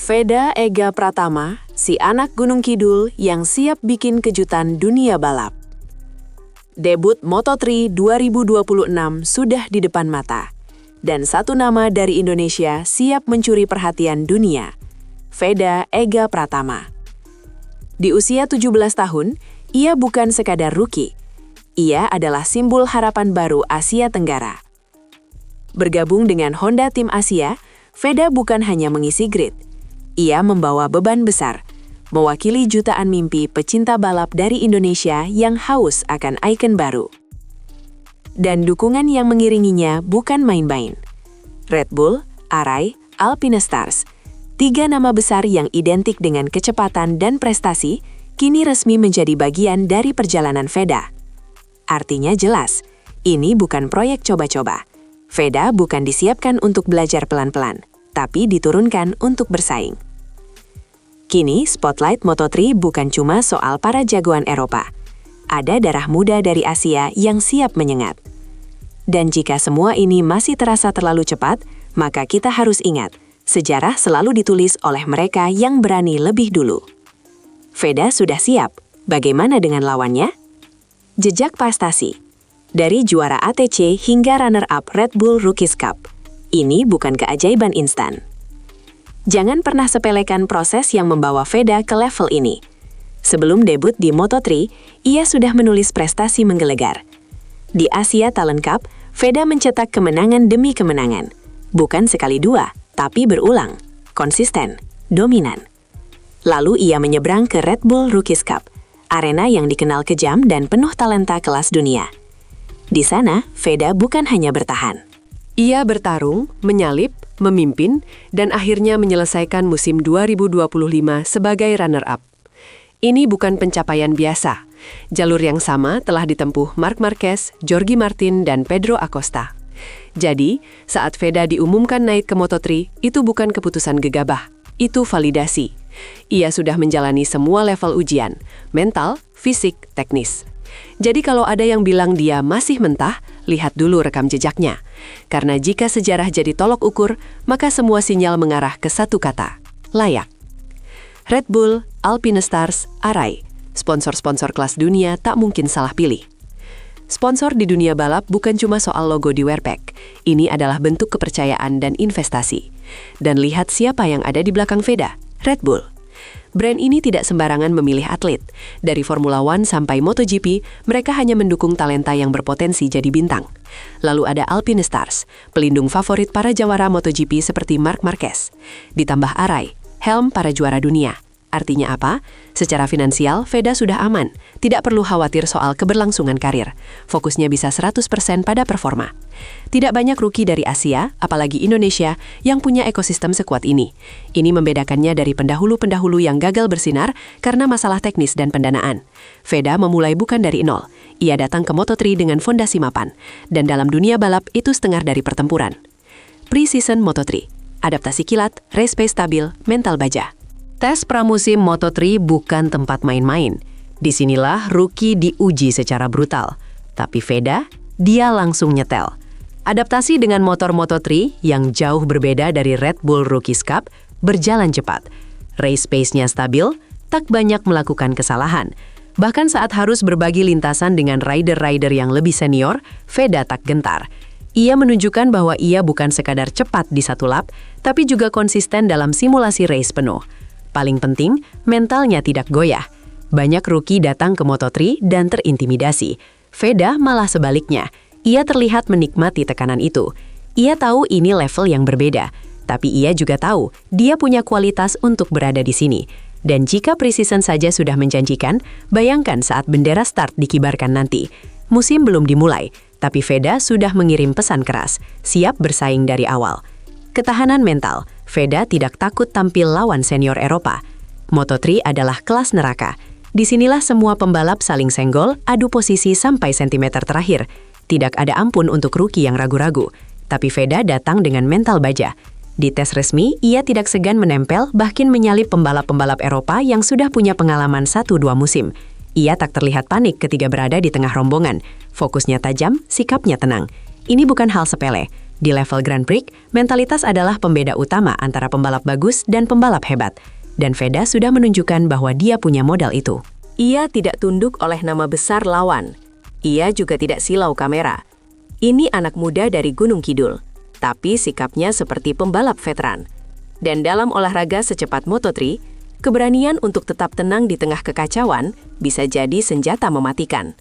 Veda Ega Pratama, si anak Gunung Kidul yang siap bikin kejutan dunia balap. Debut Moto3 2026 sudah di depan mata. Dan satu nama dari Indonesia siap mencuri perhatian dunia, Veda Ega Pratama. Di usia 17 tahun, ia bukan sekadar rookie. Ia adalah simbol harapan baru Asia Tenggara. Bergabung dengan Honda Tim Asia, Veda bukan hanya mengisi grid. Ia membawa beban besar, mewakili jutaan mimpi pecinta balap dari Indonesia yang haus akan ikon baru. Dan dukungan yang mengiringinya bukan main-main. Red Bull, Arai, Alpine Stars, tiga nama besar yang identik dengan kecepatan dan prestasi, kini resmi menjadi bagian dari perjalanan Veda. Artinya jelas, ini bukan proyek coba-coba. Veda bukan disiapkan untuk belajar pelan-pelan, tapi diturunkan untuk bersaing. Kini, spotlight Moto3 bukan cuma soal para jagoan Eropa. Ada darah muda dari Asia yang siap menyengat. Dan jika semua ini masih terasa terlalu cepat, maka kita harus ingat, sejarah selalu ditulis oleh mereka yang berani lebih dulu. Veda sudah siap. Bagaimana dengan lawannya? Jejak prestasi. Dari juara ATC hingga runner-up Red Bull Rookies Cup. Ini bukan keajaiban instan. Jangan pernah sepelekan proses yang membawa Veda ke level ini. Sebelum debut di Moto3, ia sudah menulis prestasi menggelegar. Di Asia Talent Cup, Veda mencetak kemenangan demi kemenangan. Bukan sekali dua, tapi berulang, konsisten, dominan. Lalu ia menyeberang ke Red Bull Rookies Cup, arena yang dikenal kejam dan penuh talenta kelas dunia. Di sana, Veda bukan hanya bertahan. Ia bertarung, menyalip, memimpin, dan akhirnya menyelesaikan musim 2025 sebagai runner-up. Ini bukan pencapaian biasa. Jalur yang sama telah ditempuh Marc Marquez, Jorge Martin, dan Pedro Acosta. Jadi, saat Veda diumumkan naik ke Moto3, itu bukan keputusan gegabah, itu validasi. Ia sudah menjalani semua level ujian, mental, fisik, teknis. Jadi kalau ada yang bilang dia masih mentah, lihat dulu rekam jejaknya. Karena jika sejarah jadi tolok ukur, maka semua sinyal mengarah ke satu kata, layak. Red Bull, Alpine Stars, Arai, sponsor-sponsor kelas dunia tak mungkin salah pilih. Sponsor di dunia balap bukan cuma soal logo di wearpack. Ini adalah bentuk kepercayaan dan investasi. Dan lihat siapa yang ada di belakang Veda, Red Bull. Brand ini tidak sembarangan memilih atlet. Dari Formula One sampai MotoGP, mereka hanya mendukung talenta yang berpotensi jadi bintang. Lalu ada Alpine Stars, pelindung favorit para jawara MotoGP seperti Marc Marquez. Ditambah Arai, helm para juara dunia. Artinya apa? Secara finansial, Veda sudah aman. Tidak perlu khawatir soal keberlangsungan karir. Fokusnya bisa 100% pada performa. Tidak banyak rookie dari Asia, apalagi Indonesia, yang punya ekosistem sekuat ini. Ini membedakannya dari pendahulu-pendahulu yang gagal bersinar karena masalah teknis dan pendanaan. Veda memulai bukan dari nol. Ia datang ke Moto3 dengan fondasi mapan. Dan dalam dunia balap, itu setengah dari pertempuran. Pre-season Moto3. Adaptasi kilat, race pace stabil, mental baja. Tes pramusim Moto3 bukan tempat main-main. Disinilah rookie diuji secara brutal. Tapi Veda, dia langsung nyetel. Adaptasi dengan motor Moto3 yang jauh berbeda dari Red Bull Rookies Cup berjalan cepat. Race pace-nya stabil, tak banyak melakukan kesalahan. Bahkan saat harus berbagi lintasan dengan rider-rider yang lebih senior, Veda tak gentar. Ia menunjukkan bahwa ia bukan sekadar cepat di satu lap, tapi juga konsisten dalam simulasi race penuh. Paling penting, mentalnya tidak goyah. Banyak rookie datang ke Moto3 dan terintimidasi. Veda malah sebaliknya. Ia terlihat menikmati tekanan itu. Ia tahu ini level yang berbeda. Tapi ia juga tahu dia punya kualitas untuk berada di sini. Dan jika pre-season saja sudah menjanjikan, bayangkan saat bendera start dikibarkan nanti. Musim belum dimulai, tapi Veda sudah mengirim pesan keras. Siap bersaing dari awal. Ketahanan mental. Veda tidak takut tampil lawan senior Eropa. Moto3 adalah kelas neraka. Disinilah semua pembalap saling senggol, adu posisi sampai sentimeter terakhir. Tidak ada ampun untuk rookie yang ragu-ragu. Tapi Veda datang dengan mental baja. Di tes resmi, ia tidak segan menempel bahkan menyalip pembalap-pembalap Eropa yang sudah punya pengalaman 1-2 musim. Ia tak terlihat panik ketika berada di tengah rombongan. Fokusnya tajam, sikapnya tenang. Ini bukan hal sepele. Di level Grand Prix, mentalitas adalah pembeda utama antara pembalap bagus dan pembalap hebat. Dan Veda sudah menunjukkan bahwa dia punya modal itu. Ia tidak tunduk oleh nama besar lawan. Ia juga tidak silau kamera. Ini anak muda dari Gunung Kidul, tapi sikapnya seperti pembalap veteran. Dan dalam olahraga secepat Moto3, keberanian untuk tetap tenang di tengah kekacauan bisa jadi senjata mematikan.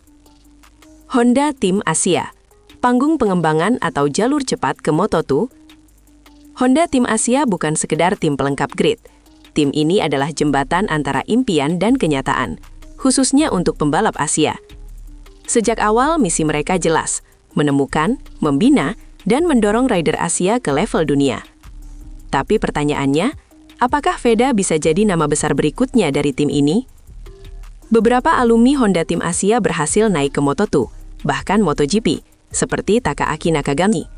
Honda Tim Asia, panggung pengembangan atau jalur cepat ke Moto2. Honda Tim Asia bukan sekedar tim pelengkap grid. Tim ini adalah jembatan antara impian dan kenyataan, khususnya untuk pembalap Asia. Sejak awal misi mereka jelas, menemukan, membina, dan mendorong rider Asia ke level dunia. Tapi pertanyaannya, apakah Veda bisa jadi nama besar berikutnya dari tim ini? Beberapa alumni Honda Tim Asia berhasil naik ke Moto2, bahkan MotoGP, seperti Takaaki Nakagami.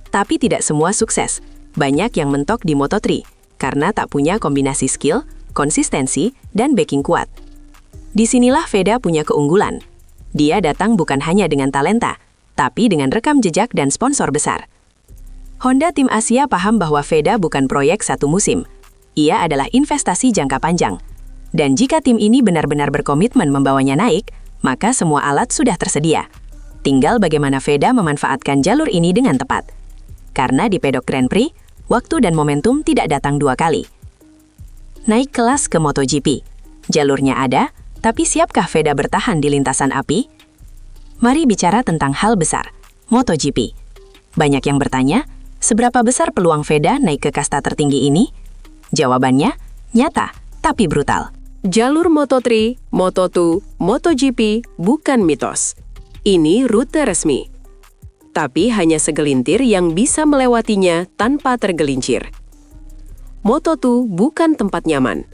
Tapi tidak semua sukses, banyak yang mentok di Moto3, karena tak punya kombinasi skill, konsistensi, dan backing kuat. Disinilah Veda punya keunggulan. Dia datang bukan hanya dengan talenta, tapi dengan rekam jejak dan sponsor besar. Honda Tim Asia paham bahwa Veda bukan proyek satu musim. Ia adalah investasi jangka panjang. Dan jika tim ini benar-benar berkomitmen membawanya naik, maka semua alat sudah tersedia. Tinggal bagaimana Veda memanfaatkan jalur ini dengan tepat. Karena di pedok Grand Prix, waktu dan momentum tidak datang dua kali. Naik kelas ke MotoGP. Jalurnya ada, tapi siapkah Veda bertahan di lintasan api? Mari bicara tentang hal besar, MotoGP. Banyak yang bertanya, seberapa besar peluang Veda naik ke kasta tertinggi ini? Jawabannya, nyata, tapi brutal. Jalur Moto3, Moto2, MotoGP bukan mitos. Ini rute resmi. Tapi hanya segelintir yang bisa melewatinya tanpa tergelincir. Moto2 bukan tempat nyaman.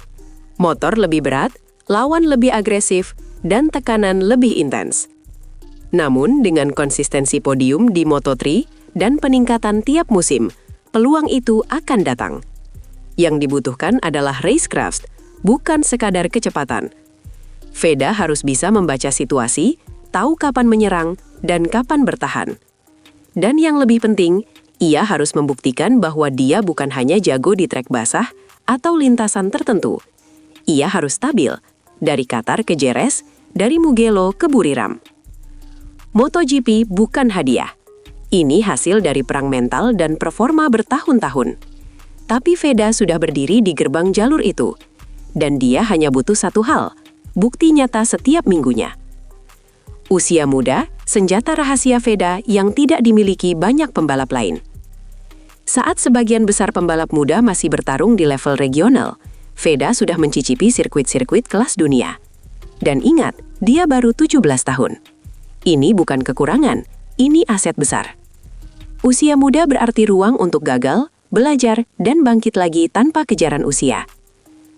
Motor lebih berat, lawan lebih agresif, dan tekanan lebih intens. Namun dengan konsistensi podium di Moto3 dan peningkatan tiap musim, peluang itu akan datang. Yang dibutuhkan adalah racecraft, bukan sekadar kecepatan. Veda harus bisa membaca situasi, tahu kapan menyerang, dan kapan bertahan. Dan yang lebih penting, ia harus membuktikan bahwa dia bukan hanya jago di trek basah atau lintasan tertentu. Ia harus stabil, dari Qatar ke Jerez, dari Mugello ke Buriram. MotoGP bukan hadiah. Ini hasil dari perang mental dan performa bertahun-tahun. Tapi Veda sudah berdiri di gerbang jalur itu. Dan dia hanya butuh satu hal, bukti nyata setiap minggunya. Usia muda, senjata rahasia Veda yang tidak dimiliki banyak pembalap lain. Saat sebagian besar pembalap muda masih bertarung di level regional, Veda sudah mencicipi sirkuit-sirkuit kelas dunia. Dan ingat, dia baru 17 tahun. Ini bukan kekurangan, ini aset besar. Usia muda berarti ruang untuk gagal, belajar, dan bangkit lagi tanpa kejaran usia.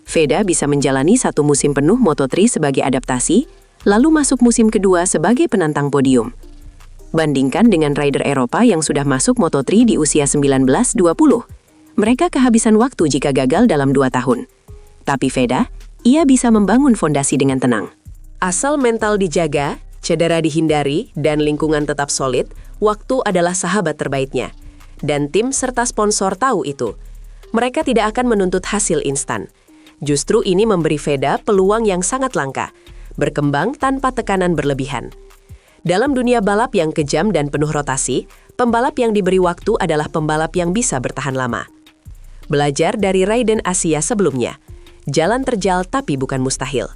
Veda bisa menjalani satu musim penuh Moto3 sebagai adaptasi, lalu masuk musim kedua sebagai penantang podium. Bandingkan dengan rider Eropa yang sudah masuk Moto3 di usia 19-20. Mereka kehabisan waktu jika gagal dalam 2 tahun. Tapi Veda, ia bisa membangun fondasi dengan tenang. Asal mental dijaga, cedera dihindari, dan lingkungan tetap solid, waktu adalah sahabat terbaiknya. Dan tim serta sponsor tahu itu. Mereka tidak akan menuntut hasil instan. Justru ini memberi Veda peluang yang sangat langka, berkembang tanpa tekanan berlebihan. Dalam dunia balap yang kejam dan penuh rotasi, pembalap yang diberi waktu adalah pembalap yang bisa bertahan lama. Belajar dari Raiden Asia sebelumnya, jalan terjal tapi bukan mustahil.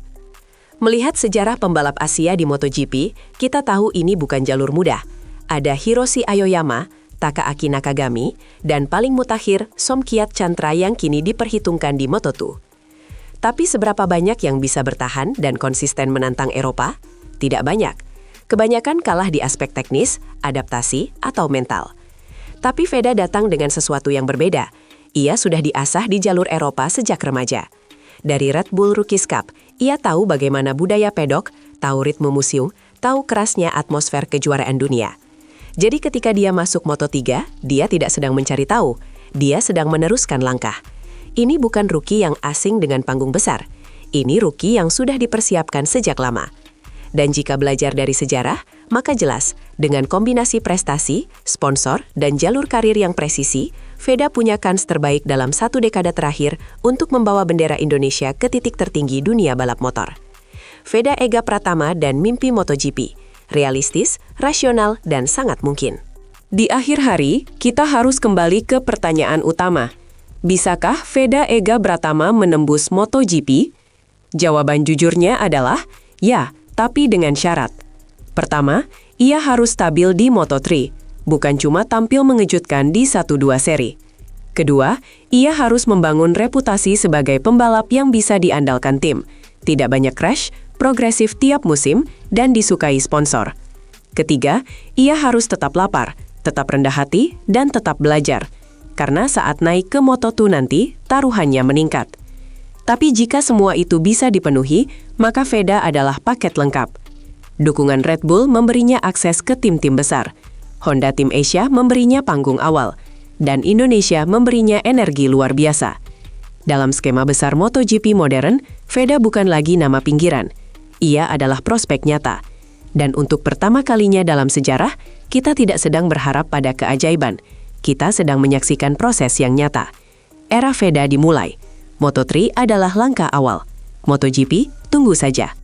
Melihat sejarah pembalap Asia di MotoGP, kita tahu ini bukan jalur mudah. Ada Hiroshi Aoyama, Takaaki Nakagami, dan paling mutakhir Somkiat Chantra yang kini diperhitungkan di Moto2. Tapi seberapa banyak yang bisa bertahan dan konsisten menantang Eropa? Tidak banyak. Kebanyakan kalah di aspek teknis, adaptasi, atau mental. Tapi Veda datang dengan sesuatu yang berbeda. Ia sudah diasah di jalur Eropa sejak remaja. Dari Red Bull Rookies Cup, ia tahu bagaimana budaya pedok, tahu ritme museum, tahu kerasnya atmosfer kejuaraan dunia. Jadi ketika dia masuk Moto3, dia tidak sedang mencari tahu, dia sedang meneruskan langkah. Ini bukan rookie yang asing dengan panggung besar. Ini rookie yang sudah dipersiapkan sejak lama. Dan jika belajar dari sejarah, Maka jelas, dengan kombinasi prestasi, sponsor, dan jalur karir yang presisi, Veda punya kans terbaik dalam 1 dekade terakhir untuk membawa bendera Indonesia ke titik tertinggi dunia balap motor. Veda Ega Pratama dan mimpi MotoGP, realistis, rasional, dan sangat mungkin. Di akhir hari, kita harus kembali ke pertanyaan utama. Bisakah Veda Ega Pratama menembus MotoGP? Jawaban jujurnya adalah, ya, tapi dengan syarat. Pertama, ia harus stabil di Moto3, bukan cuma tampil mengejutkan di 1-2 seri. Kedua, ia harus membangun reputasi sebagai pembalap yang bisa diandalkan tim, tidak banyak crash, progresif tiap musim, dan disukai sponsor. Ketiga, ia harus tetap lapar, tetap rendah hati, dan tetap belajar, karena saat naik ke Moto2 nanti, taruhannya meningkat. Tapi jika semua itu bisa dipenuhi, maka Veda adalah paket lengkap. Dukungan Red Bull memberinya akses ke tim-tim besar. Honda Tim Asia memberinya panggung awal. Dan Indonesia memberinya energi luar biasa. Dalam skema besar MotoGP modern, Veda bukan lagi nama pinggiran. Ia adalah prospek nyata. Dan untuk pertama kalinya dalam sejarah, kita tidak sedang berharap pada keajaiban. Kita sedang menyaksikan proses yang nyata. Era Veda dimulai. Moto3 adalah langkah awal. MotoGP, tunggu saja.